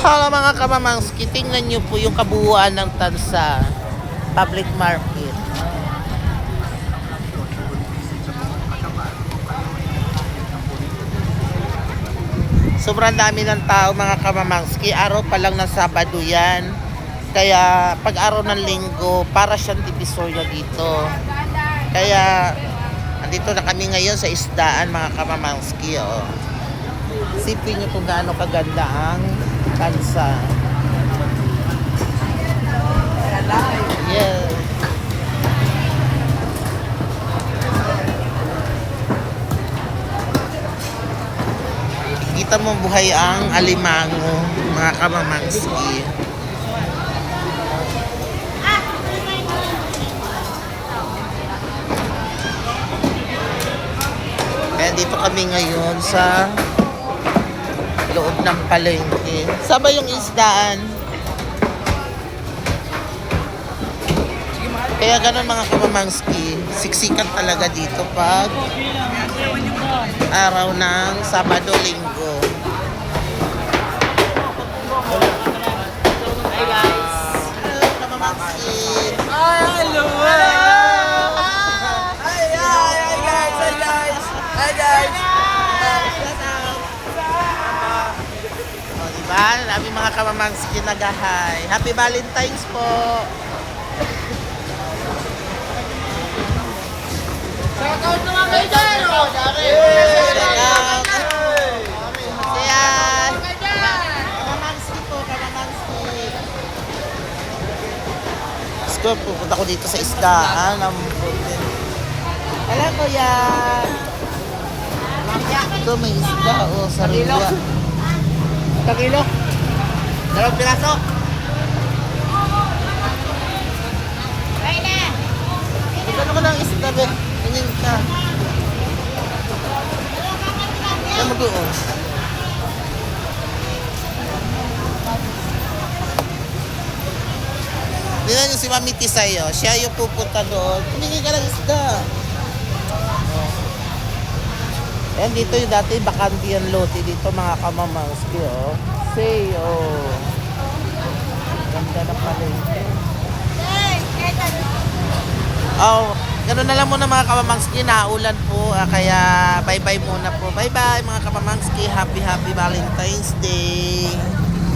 Hello mga kamamangski, tingnan nyo po yung kabuuan ng Tansa Public Market. Sobrang dami ng tao mga kamamangski. Araw pa lang ng Sabado yan. Kaya pag araw ng Linggo, para siyang divisorya dito. Kaya andito na kami ngayon sa isdaan mga kamamangski. Oh. Sipin nyo kung gaano kaganda ang Tansa. Yeah. Kita mo buhay ang alimango, mga kamamangski. Kaya dito kami ngayon sa loob ng palengke. Saan ba yung isdaan? Kaya ganun mga kamamangski, siksikan talaga dito pag araw ng Sabado, Linggo. Hi guys! Hello kamamangski! Hi! Hello! Hi guys! Hi guys! Hi guys! O diba? Dami mga kamamangski nag-hi. Happy Valentine's po! Shoutout naman kayo dyan! Pupunta ko dito sa isdaan. Alam ko yan. Ito may isda. O, sariwa. Takilo? 2 piraso? Ano ko ng isda, be? Tingin ka. Ano mo doon? Tingnan yung si Mami Tisay, oh. Siya yung pupunta doon. Tumingin ka ng isda. Oh. Ayan, dito yung dati bakante yung lote dito, mga kamamangski, oh. Say, oh. Ganda na pala yun. Oh, gano'n na lang muna mga kamamangski, naulan po, kaya bye-bye muna po. Bye-bye mga kamamangski, happy Valentine's Day.